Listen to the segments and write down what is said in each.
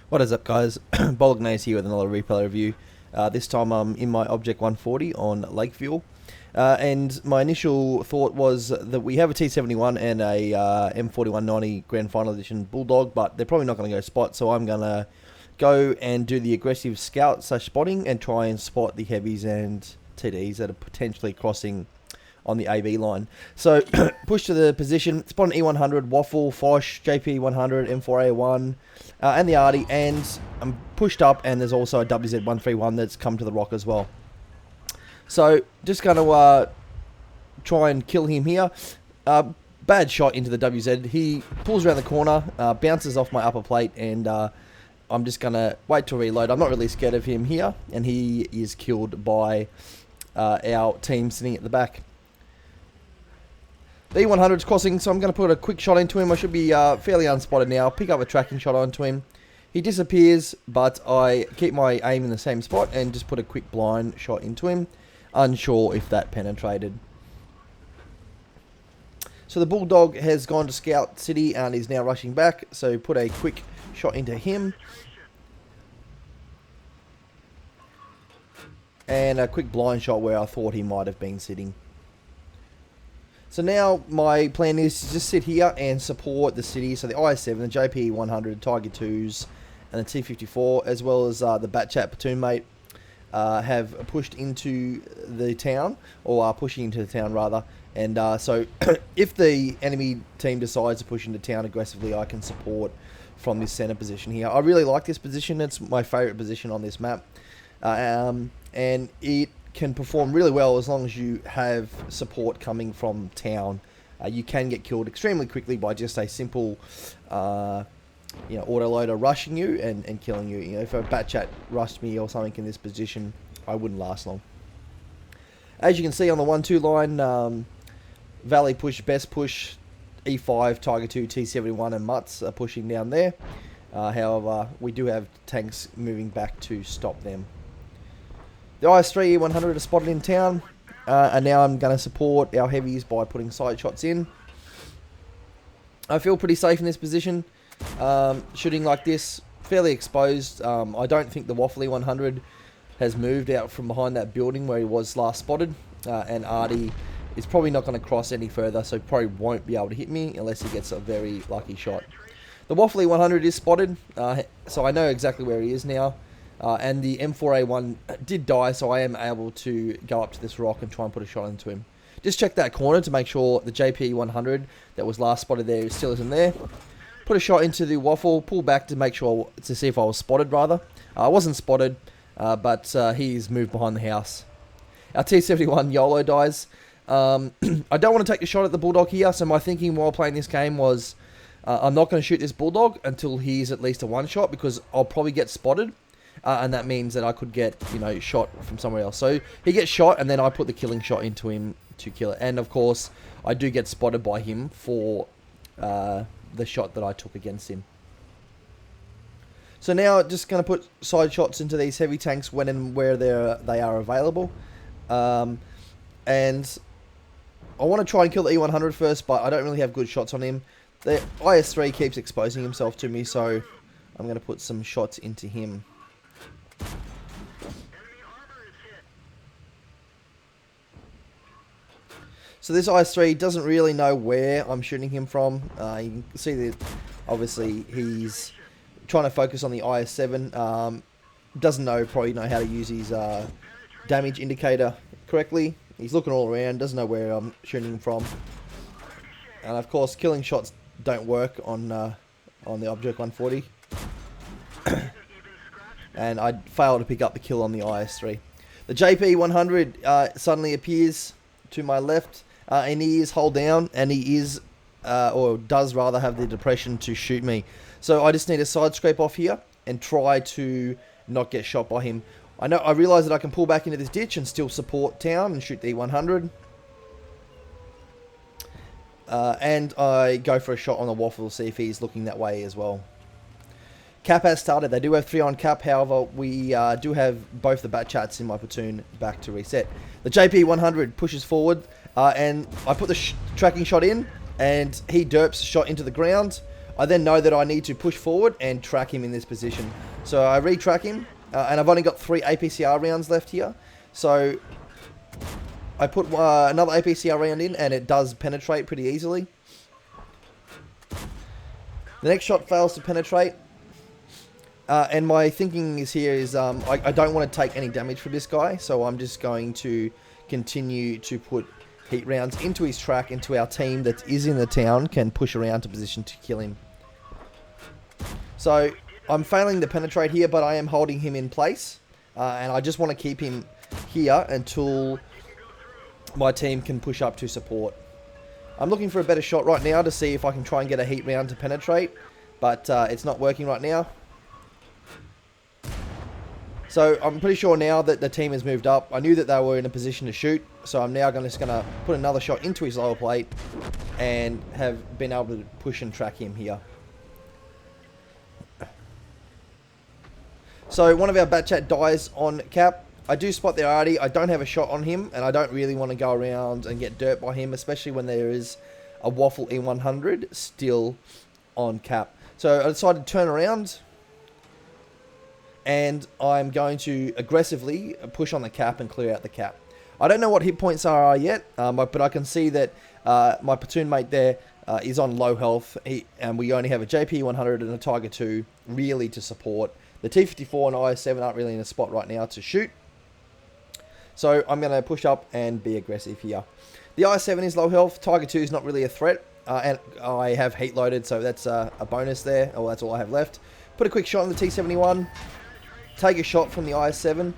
What is up, guys? Bolognese here with another replay review. This time I'm in my Object 140 on Lakeville. And my initial thought was that we have a T71 and a M4190 Grand Final Edition Bulldog, but they're probably not going to go spot, so I'm going to go and do the aggressive scout / spotting and try and spot the heavies and TDs that are potentially crossing on the AB line. So, push to the position, spot an E100, Waffle, Foch, JP100, M4A1, and the Artie, and I'm pushed up, and there's also a WZ131 that's come to the rock as well. So, just going to try and kill him here. Bad shot into the WZ. He pulls around the corner, bounces off my upper plate, and I'm just going to wait to reload. I'm not really scared of him here, and he is killed by our team sitting at the back. The E100 is crossing, so I'm going to put a quick shot into him. I should be fairly unspotted now. Pick up a tracking shot onto him. He disappears, but I keep my aim in the same spot and just put a quick blind shot into him. Unsure if that penetrated. So the Bulldog has gone to Scout City and is now rushing back. So put a quick shot into him. And a quick blind shot where I thought he might have been sitting. So now my plan is to just sit here and support the city. So the IS-7, the JP100, Tiger 2s, and the T-54, as well as the Batchat platoon mate, have pushed into the town, or are pushing into the town rather. And so if the enemy team decides to push into town aggressively, I can support from this center position here. I really like this position. It's my favorite position on this map. And it can perform really well as long as you have support coming from town. You can get killed extremely quickly by just a simple autoloader rushing you and killing you. If a Batchat rushed me or something in this position, I wouldn't last long. As you can see on the 1-2 line, Valley push, Best push, E5, Tiger 2, T71 and Mutts are pushing down there. However, we do have tanks moving back to stop them. The IS-3 E100 is spotted in town, and now I'm going to support our heavies by putting side shots in. I feel pretty safe in this position, shooting like this, fairly exposed. I don't think the Waffle E100 has moved out from behind that building where he was last spotted, and Artie is probably not going to cross any further, so probably won't be able to hit me unless he gets a very lucky shot. The Waffle E100 is spotted, so I know exactly where he is now. And the M4A1 did die, so I am able to go up to this rock and try and put a shot into him. Just check that corner to make sure the JP100 that was last spotted there still isn't there. Put a shot into the Waffle, pull back to make sure, to see if I was spotted rather. I wasn't spotted, but he's moved behind the house. Our T71 YOLO dies. I don't want to take a shot at the Bulldog here, so my thinking while playing this game was I'm not going to shoot this Bulldog until he's at least a one shot, because I'll probably get spotted. And that means that I could get, shot from somewhere else. So he gets shot, and then I put the killing shot into him to kill it. And of course, I do get spotted by him for the shot that I took against him. So now, just going to put side shots into these heavy tanks when and where they are available. And I want to try and kill the E100 first, but I don't really have good shots on him. The IS-3 keeps exposing himself to me, so I'm going to put some shots into him. So this IS-3 doesn't really know where I'm shooting him from. You can see that obviously he's trying to focus on the IS-7. Doesn't probably know how to use his damage indicator correctly. He's looking all around, doesn't know where I'm shooting him from. And of course, killing shots don't work on the Object 140. And I failed to pick up the kill on the IS-3. The JP100 suddenly appears to my left, and he is hull down, and he is, or does rather, have the depression to shoot me. So I just need to side scrape off here and try to not get shot by him. I realise that I can pull back into this ditch and still support town and shoot the E100. And I go for a shot on the Waffle to see if he's looking that way as well. Cap has started. They do have 3 on cap. However, we do have both the Batchats in my platoon back to reset. The JP100 pushes forward, and I put the tracking shot in, and he derps shot into the ground. I then know that I need to push forward and track him in this position. So I retrack him, and I've only got 3 APCR rounds left here. So I put another APCR round in, and it does penetrate pretty easily. The next shot fails to penetrate. And my thinking is here is I don't want to take any damage from this guy, so I'm just going to continue to put heat rounds into his track, into our team that is in the town can push around to position to kill him. So I'm failing to penetrate here, but I am holding him in place, and I just want to keep him here until my team can push up to support. I'm looking for a better shot right now to see if I can try and get a heat round to penetrate, but it's not working right now. So I'm pretty sure now that the team has moved up. I knew that they were in a position to shoot, so I'm now just going to put another shot into his lower plate and have been able to push and track him here. So one of our Batchat dies on cap. I do spot the Artie. I don't have a shot on him, and I don't really want to go around and get dirt by him, especially when there is a Waffle E100 still on cap. So I decided to turn around, and I'm going to aggressively push on the cap and clear out the cap. I don't know what hit points are yet, but I can see that my platoon mate there is on low health, and we only have a JP100 and a Tiger 2 really to support. The T54 and IS-7 aren't really in a spot right now to shoot, so I'm going to push up and be aggressive here. The IS-7 is low health, Tiger 2 is not really a threat, and I have heat loaded, so that's a bonus there. Oh, that's all I have left. Put a quick shot on the T71. Take a shot from the IS-7.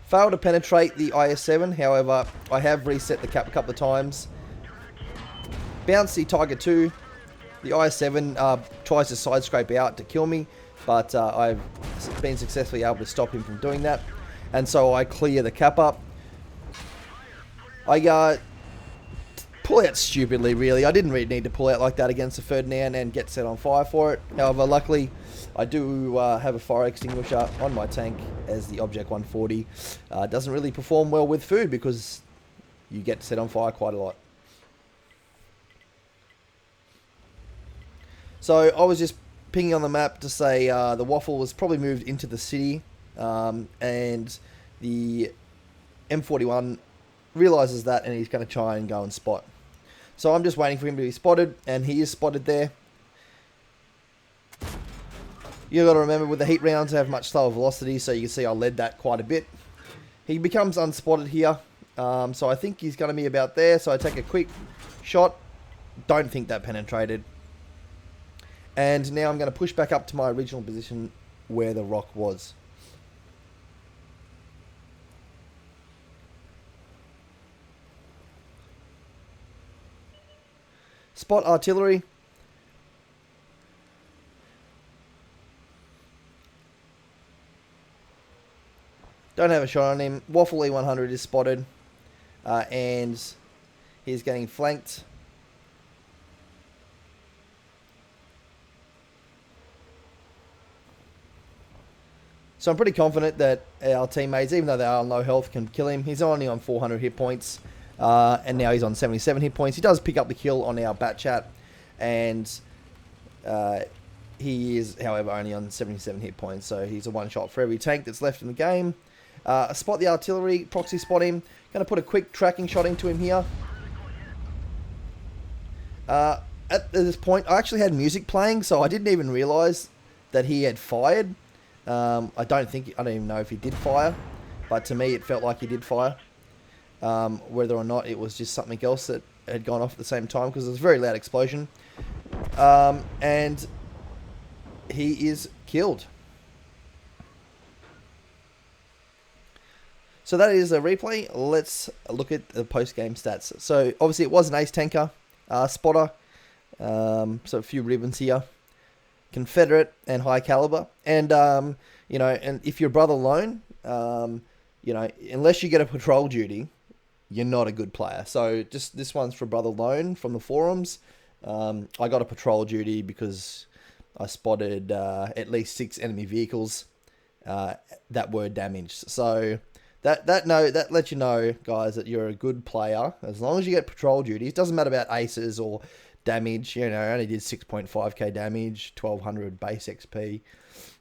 Fail to penetrate the IS-7, however, I have reset the cap a couple of times. Bounce the Tiger 2. The IS-7 tries to side scrape out to kill me, but I've been successfully able to stop him from doing that. And so I clear the cap up. I pull out stupidly, really. I didn't really need to pull out like that against the Ferdinand and get set on fire for it. However, luckily, I do have a fire extinguisher on my tank, as the Object 140 doesn't really perform well with food because you get set on fire quite a lot. So I was just pinging on the map to say the Waffle was probably moved into the city, and the M41 realizes that, and he's going to try and go and spot. So I'm just waiting for him to be spotted, and he is spotted there. You've got to remember, with the heat rounds, they have much slower velocity, so you can see I led that quite a bit. He becomes unspotted here, so I think he's going to be about there, so I take a quick shot. Don't think that penetrated. And now I'm going to push back up to my original position where the rock was. Spot artillery. Don't have a shot on him. Waffle E100 is spotted. And he's getting flanked. So I'm pretty confident that our teammates, even though they are on low health, can kill him. He's only on 400 hit points. And now he's on 77 hit points. He does pick up the kill on our Batchat. And he is, however, only on 77 hit points. So he's a one shot for every tank that's left in the game. Spot the artillery. Proxy spot him. Going to put a quick tracking shot into him here. At this point, I actually had music playing, so I didn't even realise that he had fired. I don't even know if he did fire, but to me it felt like he did fire. Whether or not it was just something else that had gone off at the same time, because it was a very loud explosion. And he is killed. So that is a replay. Let's look at the post-game stats. So obviously it was an ace tanker, spotter, so a few ribbons here. Confederate and high caliber, and you know, and if you're brother lone, you know, unless you get a patrol duty, you're not a good player. So just this one's for brother lone from the forums. I got a patrol duty because I spotted at least 6 enemy vehicles that were damaged. So That lets you know, guys, that you're a good player as long as you get patrol duties. It doesn't matter about aces or damage. You know, I only did 6.5k damage, 1200 base XP.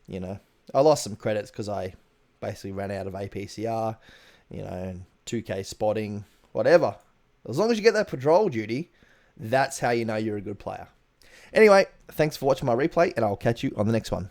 You know, I lost some credits because I basically ran out of APCR. You know, and 2k spotting, whatever. As long as you get that patrol duty, that's how you know you're a good player. Anyway, thanks for watching my replay, and I'll catch you on the next one.